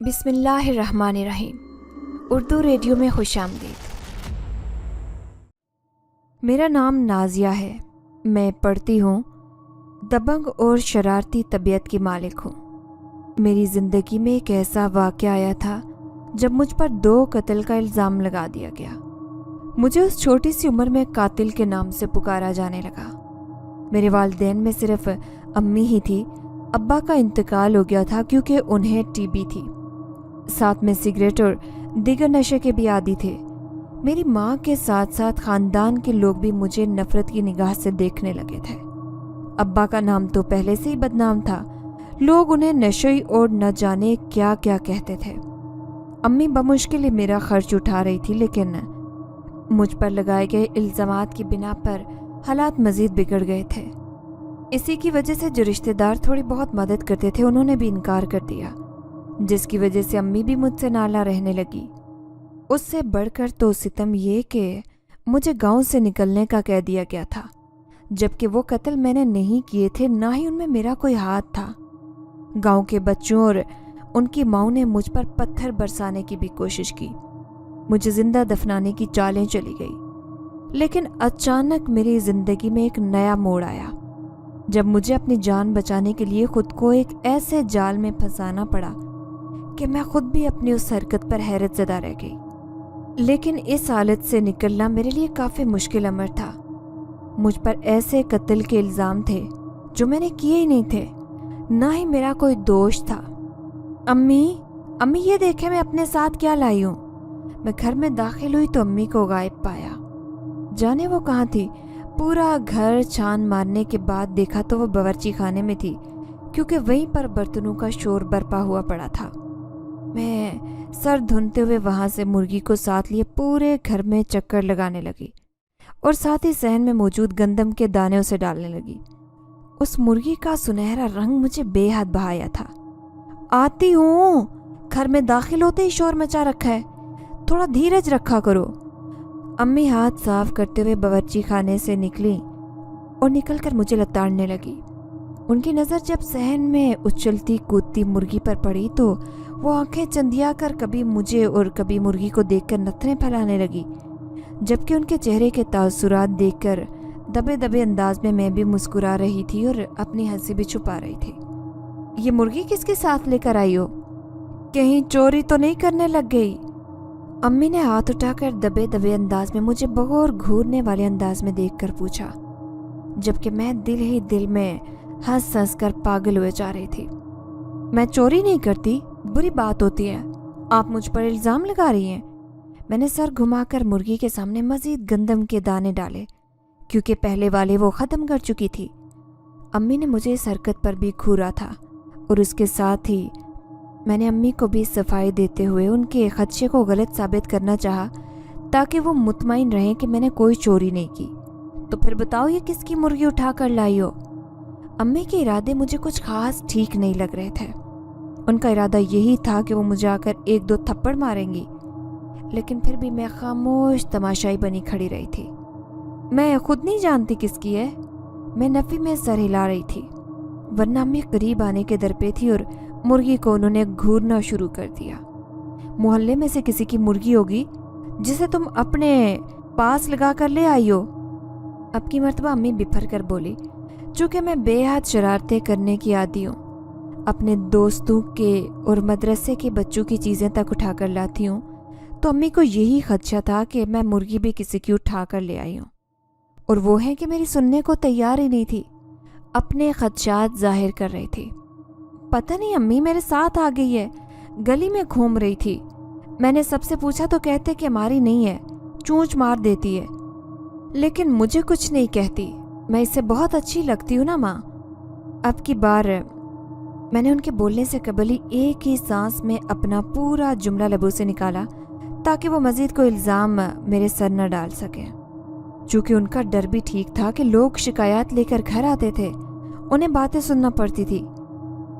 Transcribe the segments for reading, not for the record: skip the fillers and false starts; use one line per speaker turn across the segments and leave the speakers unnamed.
بسم اللہ الرحمن الرحیم۔ اردو ریڈیو میں خوش آمدید۔ میرا نام نازیہ ہے۔ میں پڑھتی ہوں، دبنگ اور شرارتی طبیعت کی مالک ہوں۔ میری زندگی میں ایک ایسا واقعہ آیا تھا جب مجھ پر 2 قتل کا الزام لگا دیا گیا۔ مجھے اس چھوٹی سی عمر میں قاتل کے نام سے پکارا جانے لگا۔ میرے والدین میں صرف امی ہی تھی۔ ابا کا انتقال ہو گیا تھا کیونکہ انہیں ٹی بی تھی، ساتھ میں سگریٹ اور دیگر نشے کے بھی عادی تھے۔ میری ماں کے ساتھ ساتھ خاندان کے لوگ بھی مجھے نفرت کی نگاہ سے دیکھنے لگے تھے۔ ابا کا نام تو پہلے سے ہی بدنام تھا، لوگ انہیں نشئی اور نہ جانے کیا کیا کہتے تھے۔ امی بمشکل ہی میرا خرچ اٹھا رہی تھی، لیکن مجھ پر لگائے گئے الزامات کی بنا پر حالات مزید بگڑ گئے تھے۔ اسی کی وجہ سے جو رشتہ دار تھوڑی بہت مدد کرتے تھے انہوں نے بھی انکار کر دیا، جس کی وجہ سے امی بھی مجھ سے نالاں رہنے لگی۔ اس سے بڑھ کر تو ستم یہ کہ مجھے گاؤں سے نکلنے کا کہہ دیا گیا تھا، جبکہ وہ قتل میں نے نہیں کیے تھے، نہ ہی ان میں میرا کوئی ہاتھ تھا۔ گاؤں کے بچوں اور ان کی ماؤں نے مجھ پر پتھر برسانے کی بھی کوشش کی، مجھے زندہ دفنانے کی چالیں چلی گئی۔ لیکن اچانک میری زندگی میں ایک نیا موڑ آیا، جب مجھے اپنی جان بچانے کے لیے خود کو ایک ایسے جال میں پھنسانا پڑا کہ میں خود بھی اپنی اس حرکت پر حیرت زدہ رہ گئی۔ لیکن اس حالت سے نکلنا میرے لیے کافی مشکل امر تھا۔ مجھ پر ایسے قتل کے الزام تھے جو میں نے کیے ہی نہیں تھے، نہ ہی میرا کوئی دوش تھا۔ امی یہ دیکھیں میں اپنے ساتھ کیا لائی ہوں۔ میں گھر میں داخل ہوئی تو امی کو غائب پایا۔ جانے وہ کہاں تھی؟ پورا گھر چھان مارنے کے بعد دیکھا تو وہ باورچی خانے میں تھی، کیونکہ وہیں پر برتنوں کا شور برپا ہوا پڑا تھا۔ میں سر دھنتے ہوئے وہاں سے مرغی کو ساتھ لیے پورے گھر میں چکر لگانے لگی اور ساتھ ہی صحن میں موجود گندم کے دانے اسے ڈالنے لگی۔ اس مرغی کا سنہرا رنگ مجھے بے حد بھایا تھا۔ آتی ہوں، گھر میں داخل ہوتے ہی شور مچا رکھا ہے، تھوڑا دھیرج رکھا کرو۔ امی ہاتھ صاف کرتے ہوئے باورچی خانے سے نکلی اور نکل کر مجھے لتاڑنے لگی۔ ان کی نظر جب صحن میں اچھلتی کودتی مرغی پر پڑی تو وہ آنکھیں چندیا کر کبھی مجھے اور کبھی مرغی کو دیکھ کر نتھریں پھیلانے لگی، جبکہ ان کے چہرے کے تاثرات دیکھ کر دبے دبے انداز میں بھی مسکرا رہی تھی اور اپنی ہنسی بھی چھپا رہی تھی۔ یہ مرغی کس کے ساتھ لے کر آئی ہو؟ کہیں چوری تو نہیں کرنے لگ گئی؟ امی نے ہاتھ اٹھا کر دبے دبے انداز میں مجھے بغور گھورنے والے انداز میں دیکھ کر پوچھا، جبکہ میں دل ہی دل میں ہنس ہنس کر پاگل ہوئے جا رہی تھی۔ میں چوری نہیں کرتی، بری بات ہوتی ہے، آپ مجھ پر الزام لگا رہی ہیں۔ میں نے سر گھما کر مرغی کے سامنے مزید گندم کے دانے ڈالے، کیونکہ پہلے والے وہ ختم کر چکی تھی۔ امی نے مجھے اس حرکت پر بھی گھورا تھا اور اس کے ساتھ ہی میں نے امی کو بھی صفائی دیتے ہوئے ان کے خدشے کو غلط ثابت کرنا چاہا تاکہ وہ مطمئن رہیں کہ میں نے کوئی چوری نہیں کی۔ تو پھر بتاؤ یہ کس کی مرغی اٹھا کر لائی ہو؟ امی کے ارادے مجھے کچھ خاص ٹھیک نہیں لگ رہے تھے۔ ان کا ارادہ یہی تھا کہ وہ مجھے آ کر 1-2 تھپڑ ماریں گی، لیکن پھر بھی میں خاموش تماشائی بنی کھڑی رہی تھی۔ میں خود نہیں جانتی کس کی ہے، میں نفی میں سر ہلا رہی تھی، ورنہ امی قریب آنے کے در پہ تھی اور مرغی کو انہوں نے گھورنا شروع کر دیا۔ محلے میں سے کسی کی مرغی ہوگی جسے تم اپنے پاس لگا کر لے آئی ہو۔ اب کی مرتبہ امی بپھر کر بولی، چونکہ میں بے حد شرارتیں کرنے کی عادی ہوں، اپنے دوستوں کے اور مدرسے کے بچوں کی چیزیں تک اٹھا کر لاتی ہوں، تو امی کو یہی خدشہ تھا کہ میں مرغی بھی کسی کی اٹھا کر لے آئی ہوں، اور وہ ہے کہ میری سننے کو تیار ہی نہیں تھی، اپنے خدشات ظاہر کر رہی تھی۔ پتہ نہیں امی میرے ساتھ آ گئی ہے، گلی میں گھوم رہی تھی، میں نے سب سے پوچھا تو کہتے کہ ہماری نہیں ہے، چونچ مار دیتی ہے، لیکن مجھے کچھ نہیں کہتی، میں اس سے بہت اچھی لگتی ہوں نا ماں۔ اب کی بار میں نے ان کے بولنے سے قبل ہی ایک ہی سانس میں اپنا پورا جملہ لبوں سے نکالا تاکہ وہ مزید کوئی الزام میرے سر نہ ڈال سکیں۔ چونکہ ان کا ڈر بھی ٹھیک تھا کہ لوگ شکایات لے کر گھر آتے تھے، انہیں باتیں سننا پڑتی تھی۔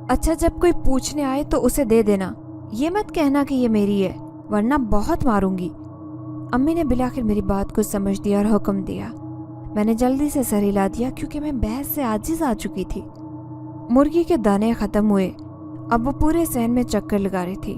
اچھا جب کوئی پوچھنے آئے تو اسے دے دینا، یہ مت کہنا کہ یہ میری ہے، ورنہ بہت ماروں گی۔ امی نے بلاخر میری بات کو سمجھ دیا اور حکم دیا۔ میں نے جلدی سے سر ہلا دیا کیونکہ میں بحث سے عاجز آ چکی تھی۔ مرغی کے دانے ختم ہوئے، اب وہ پورے صحن میں چکر لگا رہی تھی۔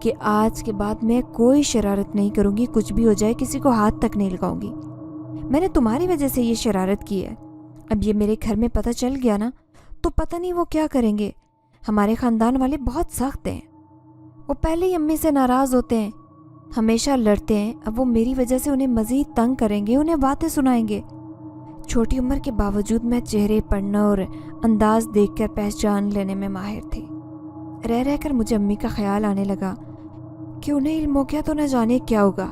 کہ آج کے بعد میں کوئی شرارت نہیں کروں گی، کچھ بھی ہو جائے کسی کو ہاتھ تک نہیں لگاؤں گی۔ میں نے تمہاری وجہ سے یہ شرارت کی ہے، اب یہ میرے گھر میں پتہ چل گیا نا تو پتہ نہیں وہ کیا کریں گے۔ ہمارے خاندان والے بہت سخت ہیں، وہ پہلے ہی امی سے ناراض ہوتے ہیں، ہمیشہ لڑتے ہیں، اب وہ میری وجہ سے انہیں مزید تنگ کریں گے، انہیں باتیں سنائیں گے۔ چھوٹی عمر کے باوجود میں چہرے پڑھنا اور انداز دیکھ کر پہچان لینے میں ماہر تھی۔ رہ رہ کر مجھے امی کا خیال آنے لگا کہ انہیں علم ہو گیا تو نہ جانے کیا ہوگا۔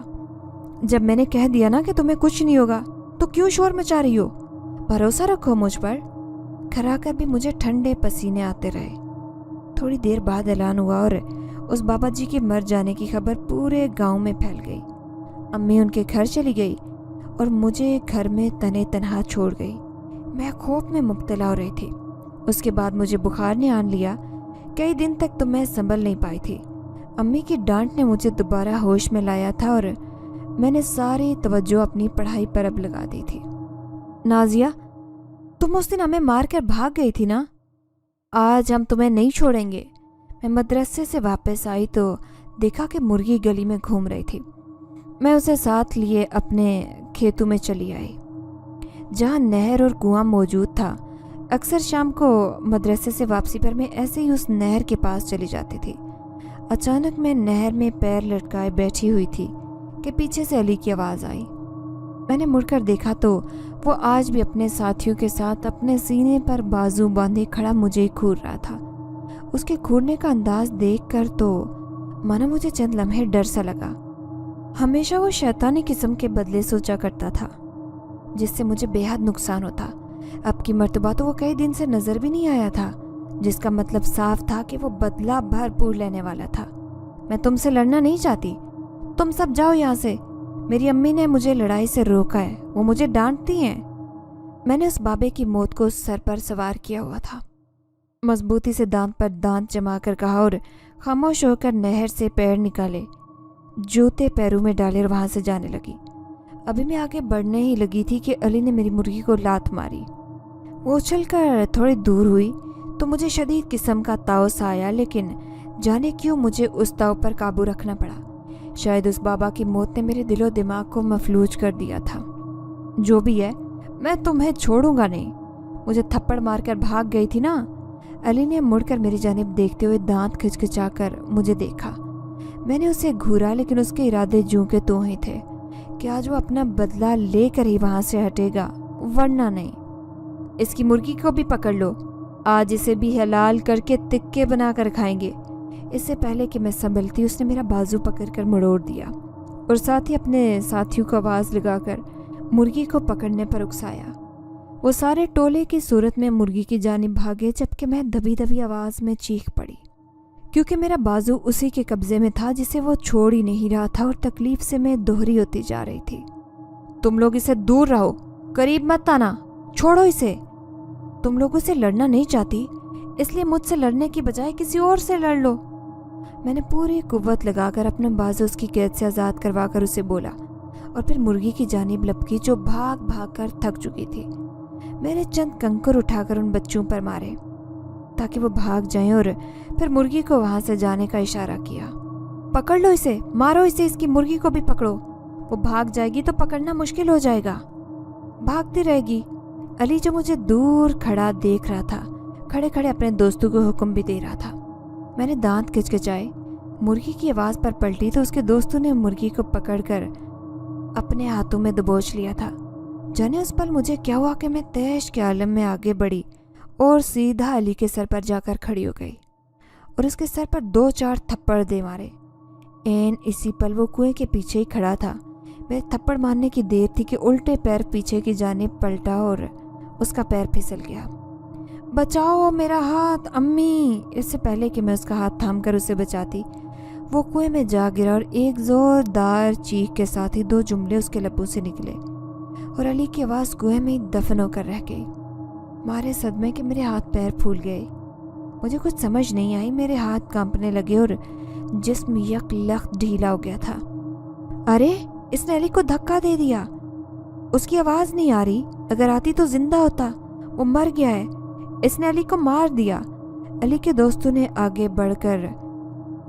جب میں نے کہہ دیا نا کہ تمہیں کچھ نہیں ہوگا تو کیوں شور مچا رہی ہو، بھروسہ رکھو مجھ پر۔ کھرا کر بھی مجھے ٹھنڈے پسینے آتے رہے۔ تھوڑی دیر بعد اعلان ہوا اور اس بابا جی کے مر جانے کی خبر پورے گاؤں میں پھیل گئی۔ امی ان کے گھر چلی گئی اور مجھے گھر میں تنے تنہا چھوڑ گئی۔ میں خوف میں مبتلا ہو رہی تھی۔ اس کے بعد مجھے بخار نے آن لیا، کئی دن تک تو میں سنبھل نہیں پائی تھی۔ امی کی ڈانٹ نے مجھے دوبارہ ہوش میں لایا تھا اور میں نے ساری توجہ اپنی پڑھائی پر اب لگا دی تھی۔ نازیہ، تم اس دن ہمیں مار کر بھاگ گئی تھی نا، آج ہم تمہیں نہیں چھوڑیں گے۔ میں مدرسے سے واپس آئی تو دیکھا کہ مرغی گلی میں گھوم رہی تھی۔ میں اسے ساتھ لیے اپنے کھیتوں میں چلی آئی جہاں نہر اور کنواں موجود تھا۔ اکثر شام کو مدرسے سے واپسی پر میں ایسے ہی اس نہر کے پاس چلی جاتی تھی۔ اچانک میں نہر میں پیر لٹکائے بیٹھی ہوئی تھی کہ پیچھے سے علی کی آواز آئی۔ میں نے مڑ کر دیکھا تو وہ آج بھی اپنے ساتھیوں کے ساتھ اپنے سینے پر بازو باندھے کھڑا مجھے گھور رہا تھا۔ اس کے گھورنے کا انداز دیکھ کر تو مانا مجھے چند لمحے ڈر سا لگا۔ ہمیشہ وہ شیطانی قسم کے بدلے سوچا کرتا تھا جس سے مجھے بے حد نقصان ہوتا۔ اب کی مرتبہ تو وہ کئی دن سے نظر بھی نہیں آیا تھا، جس کا مطلب صاف تھا کہ وہ بدلہ بھرپور لینے والا تھا۔ میں تم سے لڑنا نہیں چاہتی، تم سب جاؤ یہاں سے۔ میری امی نے مجھے لڑائی سے روکا ہے، وہ مجھے ڈانٹتی ہیں۔ میں نے اس بابے کی موت کو سر پر سوار کیا ہوا تھا، مضبوطی سے دانت پر دانت جما کر کہا اور خاموش ہو کر نہر سے پیر نکالے، جوتے پیروں میں ڈالے اور وہاں سے جانے لگی۔ ابھی میں آگے بڑھنے ہی لگی تھی کہ علی نے میری مرغی کو لات ماری۔ وہ اچھل کر تھوڑی دور ہوئی تو مجھے شدید قسم کا تاؤس آیا، لیکن جانے کیوں مجھے اس تاؤ پر قابو رکھنا پڑا۔ شاید اس بابا کی موت نے میرے دل و دماغ کو مفلوج کر دیا تھا۔ جو بھی ہے، میں تمہیں چھوڑوں گا نہیں۔ مجھے تھپڑ مار کر بھاگ گئی تھی نا۔ علی نے مڑ کر میری جانب دیکھتے ہوئے دانت کھچکھچا کر مجھے دیکھا۔ میں نے اسے گھورا، لیکن اس کے ارادے جوں کے توں ہی تھے کہ آج وہ اپنا بدلہ لے کر ہی وہاں سے ہٹے گا، ورنہ نہیں۔ اس کی مرغی کو بھی پکڑ لو، آج اسے بھی حلال کر کے تکے بنا کر کھائیں گے۔ اس سے پہلے کہ میں سنبھلتی اس نے میرا بازو پکڑ کر مڑوڑ دیا اور ساتھ ہی اپنے ساتھیوں کو آواز لگا کر مرغی کو پکڑنے پر اکسایا۔ وہ سارے ٹولے کی صورت میں مرغی کی جانب بھاگے، جبکہ میں دبی دبی آواز میں چیخ پڑی کیونکہ میرا بازو اسی کے قبضے میں تھا جسے وہ چھوڑ ہی نہیں رہا تھا، اور تکلیف سے میں دوہری ہوتی جا رہی تھی۔ تم لوگ اسے دور رہو، قریب مت آنا، چھوڑو اسے۔ تم لوگوں سے لڑنا نہیں چاہتی، اس لیے مجھ سے لڑنے کی بجائے کسی اور سے لڑ لو۔ میں نے پوری قوت لگا کر اپنا بازو اس کی قید سے آزاد کروا کر اسے بولا، اور پھر مرغی کی جانب لپکی جو بھاگ بھاگ کر تھک چکی تھی۔ میں نے چند کنکر اٹھا کر ان بچوں پر مارے تاکہ وہ بھاگ جائیں، اور پھر مرغی کو وہاں سے جانے کا اشارہ کیا۔ پکڑ لو اسے، مارو اسے، اس کی مرغی کو بھی پکڑو، وہ بھاگ جائے گی تو پکڑنا مشکل ہو جائے گا، بھاگتی رہے گی۔ علی جو مجھے دور کھڑا دیکھ رہا تھا، کھڑے کھڑے اپنے دوستوں کو حکم بھی دے رہا تھا۔ میں نے دانت کچکچائے، مرغی کی آواز پر پلٹی تو اس کے دوستوں نے مرغی کو پکڑ کر اپنے ہاتھوں میں دبوچ لیا تھا۔ جانے اس پل مجھے کیا ہوا کہ میں تیش کے عالم میں آگے بڑھی اور سیدھا علی کے سر پر جا کر کھڑی ہو گئی اور اس کے سر پر 2-4 تھپڑ دے مارے۔ اسی پل وہ کنویں کے پیچھے ہی کھڑا تھا۔ میرے تھپڑ مارنے کی دیر تھی کہ الٹے پیر پیچھے کی جانب پلٹا اور اس کا پیر پھسل گیا۔ بچاؤ میرا ہاتھ امی! اس سے پہلے کہ میں اس کا ہاتھ تھام کر اسے بچاتی، وہ کنویں میں جا گرا اور ایک زوردار چیخ کے ساتھ ہی 2 جملے اس کے لبوں سے نکلے اور علی کی آواز کنویں میں ہی دفن ہو کر رہ گئی۔ مارے صدمے کہ میرے ہاتھ پیر پھول گئے، مجھے کچھ سمجھ نہیں آئی، میرے ہاتھ کانپنے لگے اور جسم یک لخت ڈھیلا ہو گیا تھا۔ ارے اس نے علی کو دھکا دے دیا، اس کی آواز نہیں آ رہی، اگر آتی تو زندہ ہوتا، وہ مر گیا ہے، اس نے علی کو مار دیا۔ علی کے دوستوں نے آگے بڑھ کر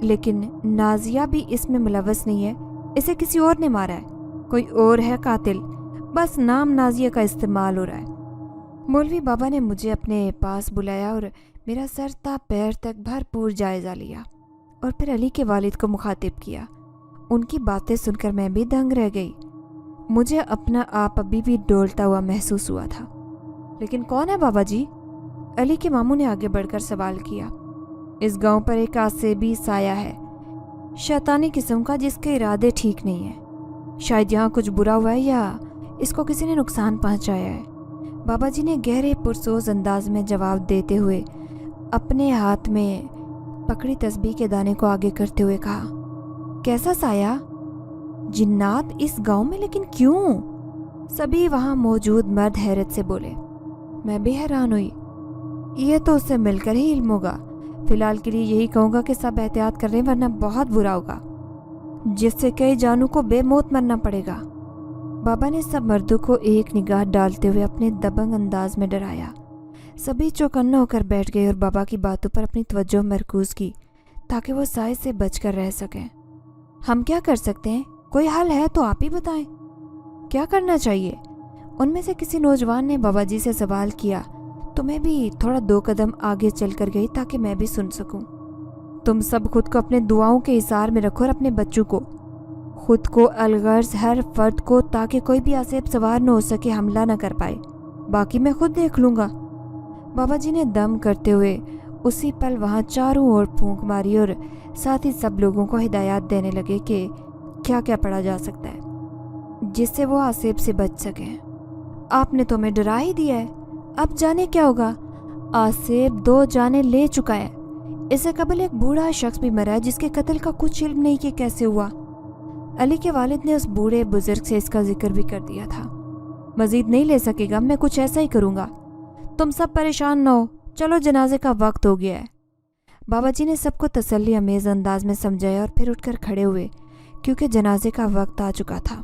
لیکن نازیہ بھی اس میں ملوث نہیں ہے، اسے کسی اور نے مارا ہے، کوئی اور ہے قاتل، بس نام نازیہ کا استعمال ہو رہا ہے۔ مولوی بابا نے مجھے اپنے پاس بلایا اور میرا سر تا پیر تک بھرپور جائزہ لیا، اور پھر علی کے والد کو مخاطب کیا۔ ان کی باتیں سن کر میں بھی دنگ رہ گئی۔ مجھے اپنا آپ ابھی بھی ڈولتا ہوا محسوس ہوا تھا۔ لیکن کون ہے بابا جی؟ علی کے ماموں نے آگے بڑھ کر سوال کیا۔ اس گاؤں پر ایک آسیبی سایہ ہے، شیطانی قسم کا، جس کے ارادے ٹھیک نہیں ہیں۔ شاید یہاں کچھ برا ہوا ہے یا اس کو کسی نے نقصان پہنچایا ہے۔ بابا جی نے گہرے پرسوز انداز میں جواب دیتے ہوئے اپنے ہاتھ میں پکڑی تسبیح کے دانے کو آگے کرتے ہوئے کہا، کیسا سایہ؟ جنات اس گاؤں میں؟ لیکن کیوں؟ سبھی وہاں موجود مرد حیرت سے بولے۔ میں بھی حیران ہوئی۔ یہ تو اس سے مل کر ہی علم ہوگا۔ فی الحال کے لیے یہی کہوں گا کہ سب احتیاط کر رہے ہیں، ورنہ بہت برا ہوگا، جس سے کئی جانوں کو بے موت مرنا پڑے گا۔ بابا نے سب مردوں کو ایک نگاہ ڈالتے ہوئے اپنے دبنگ انداز میں ڈرایا۔ سبھی چوکنا ہو کر بیٹھ گئے اور بابا کی باتوں پر اپنی توجہ مرکوز کی تاکہ وہ سائے سے بچ کر رہ سکیں۔ ہم کیا کر سکتے ہیں؟ کوئی حل ہے تو آپ ہی بتائیں۔ کیا کرنا چاہیے؟ ان میں سے کسی نوجوان نے بابا جی سے سوال کیا تو میں بھی تھوڑا 2 قدم آگے چل کر گئی تاکہ میں بھی سن سکوں۔ تم سب خود کو اپنے دعاؤں کے اثار میں رکھو اور اپنے بچوں کو، خود کو، الغرض ہر فرد کو، تاکہ کوئی بھی آسیب سوار نہ ہو سکے، حملہ نہ کر پائے۔ باقی میں خود دیکھ لوں گا۔ بابا جی نے دم کرتے ہوئے اسی پل وہاں چاروں اور پھونک ماری اور ساتھ ہی سب لوگوں کو ہدایات دینے لگے کہ کیا کیا پڑھا جا سکتا ہے جس سے وہ آسیب سے بچ سکیں۔ آپ نے تو ہمیں ڈرا ہی دیا ہے، اب جانے کیا ہوگا۔ آسیب 2 جانیں لے چکا ہے۔ اس سے قبل ایک بوڑھا شخص بھی مرا ہے جس کے قتل کا کچھ علم نہیں کہ کیسے ہوا۔ علی کے والد نے اس بوڑھے بزرگ سے اس کا ذکر بھی کر دیا تھا۔ مزید نہیں لے سکے گا، میں کچھ ایسا ہی کروں گا۔ تم سب پریشان نہ ہو، چلو جنازے کا وقت ہو گیا ہے۔ بابا جی نے سب کو تسلی امیز انداز میں سمجھایا اور پھر اٹھ کر کھڑے ہوئے کیونکہ جنازے کا وقت آ چکا تھا۔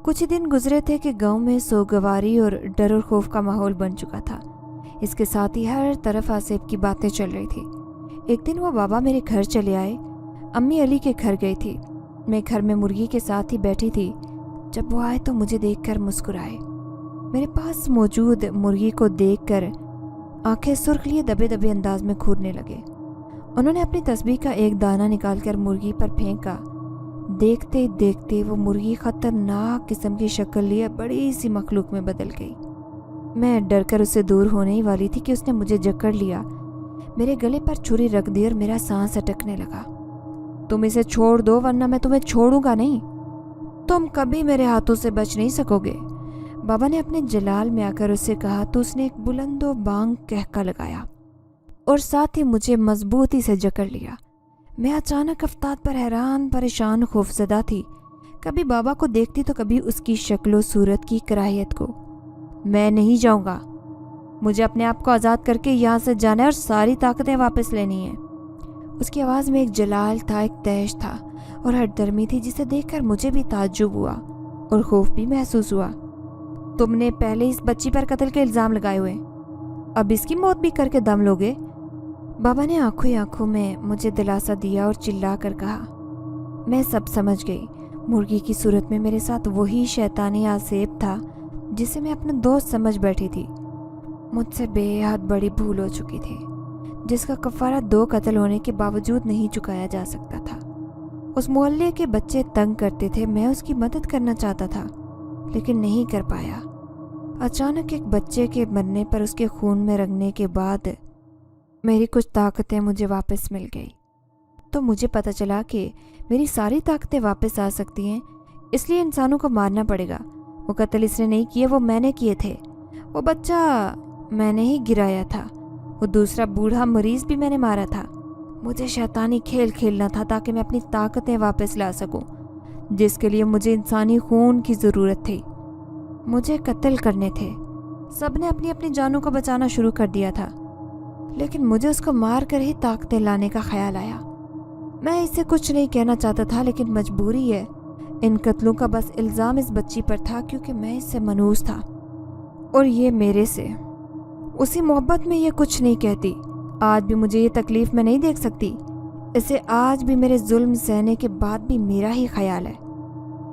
کچھ دن گزرے تھے کہ گاؤں میں سوگواری اور ڈر اور خوف کا ماحول بن چکا تھا۔ اس کے ساتھ ہی ہر طرف آسیب کی باتیں چل رہی تھی۔ ایک دن وہ بابا میرے گھر چلے آئے۔ امی علی کے گھر گئی تھی۔ میں گھر میں مرغی کے ساتھ ہی بیٹھی تھی۔ جب وہ آئے تو مجھے دیکھ کر مسکرائے۔ میرے پاس موجود مرغی کو دیکھ کر آنکھیں سرخ لیے دبے دبے انداز میں گھورنے لگے۔ انہوں نے اپنی تسبیح کا ایک دانہ نکال کر مرغی پر پھینکا۔ دیکھتے دیکھتے وہ مرغی خطرناک قسم کی شکل لیے بڑی سی مخلوق میں بدل گئی۔ میں ڈر کر اس سے دور ہونے ہی والی تھی کہ اس نے مجھے جکڑ لیا، میرے گلے پر چھری رکھ دی اور میرا سانس اٹکنے لگا۔ تم اسے چھوڑ دو ورنہ میں تمہیں چھوڑوں گا نہیں، تم کبھی میرے ہاتھوں سے بچ نہیں سکو گے۔ بابا نے اپنے جلال میں آ کر اس سے کہا تو اس نے ایک بلند و بانگ کہکا لگایا اور ساتھ ہی مجھے مضبوطی سے جکڑ لیا۔ میں اچانک افتاد پر حیران، پریشان، خوفزدہ تھی۔ کبھی بابا کو دیکھتی تو کبھی اس کی شکل و صورت کی کراہیت کو۔ میں نہیں جاؤں گا، مجھے اپنے آپ کو آزاد کر کے یہاں سے جانا ہے اور ساری طاقتیں واپس لینی ہیں۔ اس کی آواز میں ایک جلال تھا، ایک تیش تھا اور ہر درمی تھی جسے دیکھ کر مجھے بھی تعجب ہوا اور خوف بھی محسوس ہوا۔ تم نے پہلے اس بچی پر قتل کے الزام لگائے ہوئے، اب اس کی موت بھی کر کے دم لوگے؟ بابا نے آنکھوں ہی آنکھوں میں مجھے دلاسا دیا اور چلا کر کہا۔ میں سب سمجھ گئی۔ مرغی کی صورت میں میرے ساتھ وہی شیطانی آسیب تھا جسے میں اپنا دوست سمجھ بیٹھی تھی۔ مجھ سے بے حد بڑی بھول ہو چکی تھی جس کا کفارہ 2 قتل ہونے کے باوجود نہیں چکایا جا سکتا تھا۔ اس محلے کے بچے تنگ کرتے تھے، میں اس کی مدد کرنا چاہتا تھا لیکن نہیں کر پایا۔ اچانک ایک بچے کے مرنے پر اس کے خون میں رنگنے کے بعد میری کچھ طاقتیں مجھے واپس مل گئی۔ تو مجھے پتہ چلا کہ میری ساری طاقتیں واپس آ سکتی ہیں، اس لیے انسانوں کو مارنا پڑے گا۔ وہ قتل اس نے نہیں کیے، وہ میں نے کیے تھے۔ وہ بچہ میں نے ہی گرایا تھا، وہ دوسرا بوڑھا مریض بھی میں نے مارا تھا۔ مجھے شیطانی کھیل کھیلنا تھا تاکہ میں اپنی طاقتیں واپس لا سکوں، جس کے لیے مجھے انسانی خون کی ضرورت تھی۔ مجھے قتل کرنے تھے۔ سب نے اپنی اپنی جانوں کو بچانا شروع کر دیا تھا، لیکن مجھے اس کو مار کر ہی طاقتیں لانے کا خیال آیا۔ میں اسے کچھ نہیں کہنا چاہتا تھا لیکن مجبوری ہے۔ ان قتلوں کا بس الزام اس بچی پر تھا کیونکہ میں اس سے منحوس تھا اور یہ میرے سے۔ اسی محبت میں یہ کچھ نہیں کہتی۔ آج بھی مجھے یہ تکلیف میں نہیں دیکھ سکتی۔ اسے آج بھی میرے ظلم سہنے کے بعد بھی میرا ہی خیال ہے۔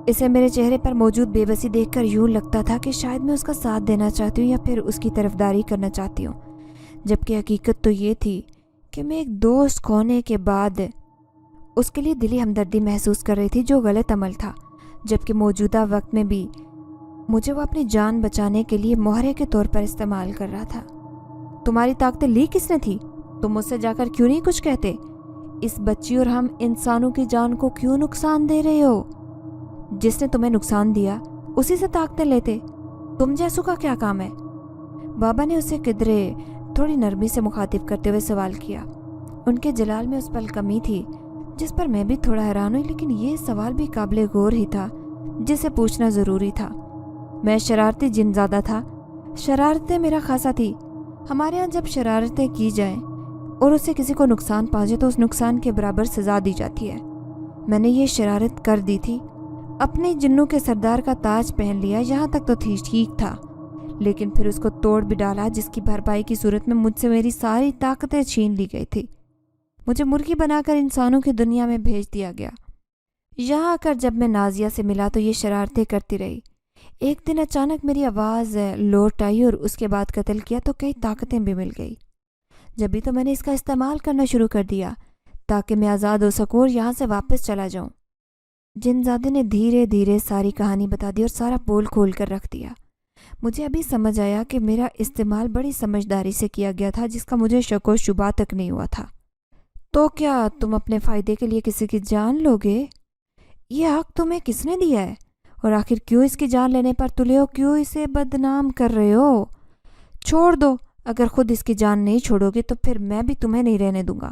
اسے میرے چہرے پر موجود بے بسی دیکھ کر یوں لگتا تھا کہ شاید میں اس کا ساتھ دینا چاہتی ہوں یا پھر اس کی طرفداری کرنا چاہتی ہوں، جبکہ حقیقت تو یہ تھی کہ میں ایک دوست کھونے کے بعد اس کے لیے دلی ہمدردی محسوس کر رہی تھی، جو غلط عمل تھا، جبکہ موجودہ وقت میں بھی مجھے وہ اپنی جان بچانے کے لیے مہرے کے طور پر استعمال کر رہا تھا۔ تمہاری طاقتیں لی کس نے تھی؟ تم مجھ سے جا کر کیوں نہیں کچھ کہتے؟ اس بچی اور ہم انسانوں کی جان کو کیوں نقصان دے رہے ہو؟ جس نے تمہیں نقصان دیا اسی سے طاقتیں لیتے، تم جیسوں کا کیا کام ہے؟ بابا نے اسے قدرے تھوڑی نرمی سے مخاطب کرتے ہوئے سوال کیا۔ ان کے جلال میں اس پل کمی تھی جس پر میں بھی تھوڑا حیران ہوئی، لیکن یہ سوال بھی قابل غور ہی تھا جسے پوچھنا ضروری تھا۔ میں شرارتی جن زادہ تھا، شرارتیں میرا خاصا تھی۔ ہمارے ہاں جب شرارتیں کی جائیں اور اسے کسی کو نقصان پہنچے تو اس نقصان کے برابر سزا دی جاتی ہے۔ میں نے یہ شرارت کر دی تھی، اپنے جنوں کے سردار کا تاج پہن لیا، یہاں تک تو ٹھیک تھا، لیکن پھر اس کو توڑ بھی ڈالا، جس کی بھرپائی کی صورت میں مجھ سے میری ساری طاقتیں چھین لی گئی تھی۔ مجھے مرغی بنا کر انسانوں کی دنیا میں بھیج دیا گیا۔ یہاں آ کر جب میں نازیہ سے ملا تو یہ شرارتیں کرتی رہی۔ ایک دن اچانک میری آواز لوٹ آئی اور اس کے بعد قتل کیا تو کئی طاقتیں بھی مل گئی۔ جبھی تو میں نے اس کا استعمال کرنا شروع کر دیا تاکہ میں آزاد ہو سکوں اور یہاں سے واپس چلا جاؤں۔ جنزادے نے دھیرے دھیرے ساری کہانی بتا دی اور سارا پول کھول کر رکھ دیا۔ مجھے ابھی سمجھ آیا کہ میرا استعمال بڑی سمجھداری سے کیا گیا تھا، جس کا مجھے شک و شبہ تک نہیں ہوا تھا۔ تو کیا تم اپنے فائدے کے لیے کسی کی جان لوگے؟ یہ حق تمہیں کس نے دیا ہے؟ اور آخر کیوں اس کی جان لینے پر تلے ہو؟ کیوں اسے بدنام کر رہے ہو؟ چھوڑ دو، اگر خود اس کی جان نہیں چھوڑو گے تو پھر میں بھی تمہیں نہیں رہنے دوں گا۔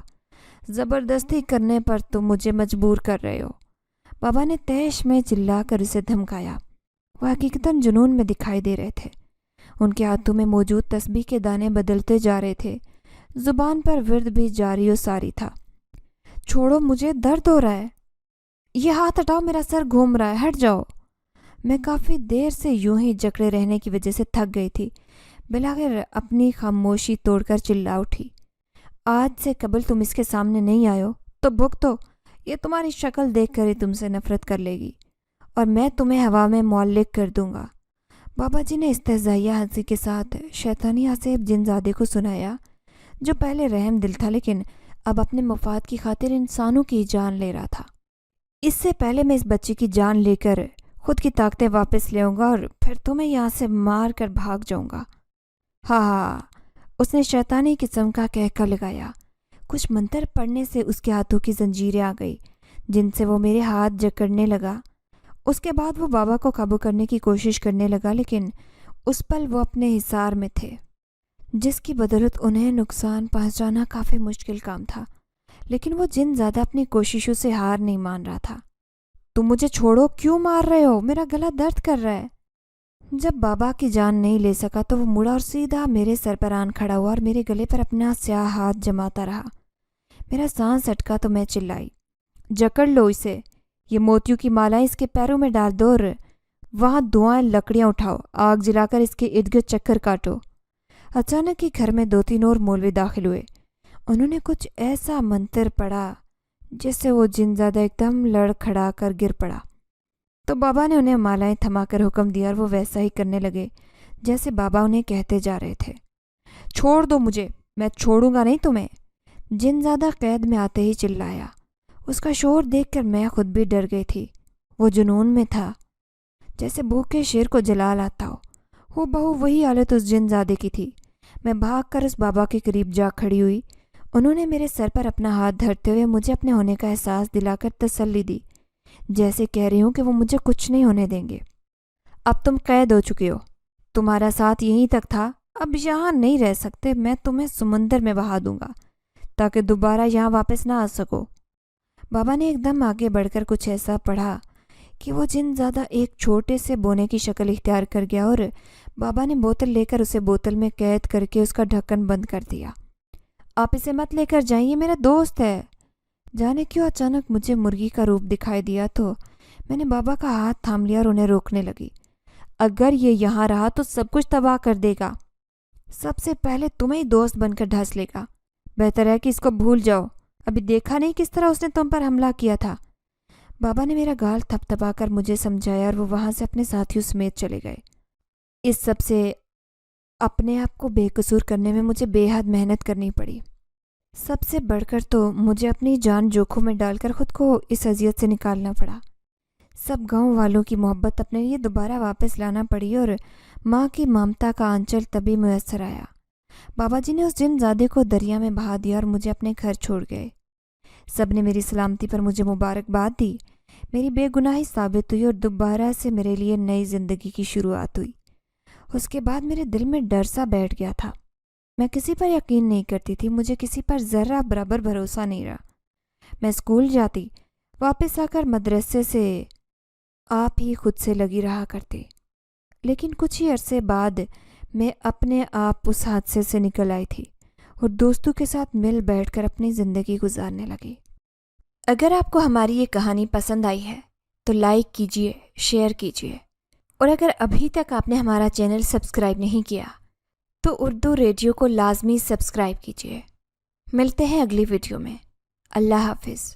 زبردستی کرنے پر تم مجھے مجبور کر رہے ہو۔ بابا نے تیش میں چلا کر اسے دھمکایا۔ وہ حقیقتاً جنون میں دکھائی دے رہے تھے۔ ان کے ہاتھوں میں موجود تسبیح کے دانے بدلتے جا رہے تھے، زبان پر ورد بھی جاری و ساری تھا۔ چھوڑو، مجھے درد ہو رہا ہے، یہ ہاتھ ہٹاؤ، میرا سر گھوم رہا ہے، ہٹ جاؤ۔ میں کافی دیر سے یوں ہی جکڑے رہنے کی وجہ سے تھک گئی تھی۔ بلاخر اپنی خاموشی توڑ کر چلا اٹھی۔ آج سے قبل تم اس کے سامنے نہیں آئے ہو تو بھگتو، یہ تمہاری شکل دیکھ کر ہی تم سے نفرت کر لے گی اور میں تمہیں ہوا میں معلق کر دوں گا۔ بابا جی نے استہزائیہ ہنسی کے ساتھ شیطانی حسیب جنزادے کو سنایا، جو پہلے رحم دل تھا لیکن اب اپنے مفاد کی خاطر انسانوں کی جان لے رہا تھا۔ اس سے پہلے میں اس بچے کی جان لے کر خود کی طاقتیں واپس لے آؤں گا اور پھر تمہیں یہاں سے مار کر بھاگ جاؤں گا۔ ہاں، اس نے شیطانی قسم کا کہکا لگایا۔ کچھ منتر پڑھنے سے اس کے ہاتھوں کی زنجیریں آ گئی جن سے وہ میرے ہاتھ جکڑنے لگا۔ اس کے بعد وہ بابا کو قابو کرنے کی کوشش کرنے لگا، لیکن اس پل وہ اپنے حصار میں تھے، جس کی بدولت انہیں نقصان پہنچانا کافی مشکل کام تھا، لیکن وہ جن زیادہ اپنی کوششوں سے ہار نہیں مان رہا تھا۔ تم مجھے چھوڑو، کیوں مار رہے ہو؟ میرا گلا درد کر رہا ہے۔ جب بابا کی جان نہیں لے سکا تو وہ مڑا اور سیدھا میرے سر پر آن کھڑا ہوا اور میرے گلے پر اپنا سیاہ ہاتھ جماتا رہا۔ میرا سانس اٹکا تو میں چلائی، جکڑ لو اسے، یہ موتیوں کی مالائیں اس کے پیروں میں ڈال دو اور وہاں دھواں لکڑیاں اٹھاؤ، آگ جلا کر اس کے ارد گرد چکر کاٹو۔ اچانک ہی گھر میں 2-3 اور مولوی داخل ہوئے۔ انہوں نے کچھ ایسا منتر پڑھا جس سے وہ جن زیادہ ایک دم لڑکھڑا کر گر پڑا۔ تو بابا نے انہیں مالائیں تھما کر حکم دیا اور وہ ویسا ہی کرنے لگے جیسے بابا انہیں کہتے جا رہے تھے۔ چھوڑ دو مجھے، میں چھوڑوں گا نہیں تمہیں، جن زیادہ قید میں آتے ہی چلایا۔ اس کا شور دیکھ کر میں خود بھی ڈر گئی تھی۔ وہ جنون میں تھا، جیسے بھوکے شیر کو جلال آتا ہو بہو وہی حالت اس جن زادے کی تھی۔ میں بھاگ کر اس بابا کے قریب جا کھڑی ہوئی۔ انہوں نے میرے سر پر اپنا ہاتھ دھرتے ہوئے مجھے اپنے ہونے کا احساس دلا کر تسلی دی، جیسے کہہ رہی ہوں کہ وہ مجھے کچھ نہیں ہونے دیں گے۔ اب تم قید ہو چکے ہو، تمہارا ساتھ یہیں تک تھا، اب یہاں نہیں رہ سکتے، میں تمہیں سمندر میں بہا دوں گا تاکہ دوبارہ یہاں واپس نہ آ سکو۔ بابا نے ایک دم آگے بڑھ کر کچھ ایسا پڑھا کہ وہ جن زیادہ ایک چھوٹے سے بونے کی شکل اختیار کر گیا اور بابا نے بوتل لے کر اسے بوتل میں قید کر کے اس کا ڈھکن بند کر دیا۔ آپ اسے مت لے کر جائیں، یہ میرا دوست ہے۔ جانے کیوں اچانک مجھے مرغی کا روپ دکھائی دیا تو میں نے بابا کا ہاتھ تھام لیا اور انہیں روکنے لگی۔ اگر یہ یہاں رہا تو سب کچھ تباہ کر دے گا، سب سے پہلے تمہیں ہی دوست بن کر ڈھانس لے گا۔ بہتر ہے کہ اس کو بھول جاؤ، ابھی دیکھا نہیں کس طرح اس نے تم پر حملہ کیا تھا؟ بابا نے میرا گال تھپتھپا کر مجھے سمجھایا اور وہ وہاں سے اپنے ساتھیوں سمیت چلے گئے۔ اس سب سے اپنے آپ کو بے قصور کرنے میں مجھے بے حد محنت کرنی پڑی۔ سب سے بڑھ کر تو مجھے اپنی جان جوکھم میں ڈال کر خود کو اس اذیت سے نکالنا پڑا۔ سب گاؤں والوں کی محبت اپنے لیے دوبارہ واپس لانا پڑی اور ماں کی ممتا کا آنچل تبھی میسر آیا۔ بابا جی نے اس جن زادے کو دریا میں بہا دیا اور مجھے اپنے گھر چھوڑ گئے۔ سب نے میری سلامتی پر مجھے مبارکباد دی۔ میری بے گناہی ثابت ہوئی اور دوبارہ سے میرے لیے نئی زندگی کی شروعات ہوئی۔ اس کے بعد میرے دل میں ڈر سا بیٹھ گیا تھا۔ میں کسی پر یقین نہیں کرتی تھی، مجھے کسی پر ذرہ برابر بھروسہ نہیں رہا۔ میں اسکول جاتی، واپس آ کر مدرسے سے آپ ہی خود سے لگی رہا کرتی، لیکن کچھ ہی عرصے بعد میں اپنے آپ اس حادثے سے نکل آئی تھی اور دوستوں کے ساتھ مل بیٹھ کر اپنی زندگی گزارنے لگی۔ اگر آپ کو ہماری یہ کہانی پسند آئی ہے تو لائک کیجیے، شیئر کیجیے، اور اگر ابھی تک آپ نے ہمارا چینل سبسکرائب نہیں کیا تو اردو ریڈیو کو لازمی سبسکرائب کیجیے۔ ملتے ہیں اگلی ویڈیو میں۔ اللہ حافظ۔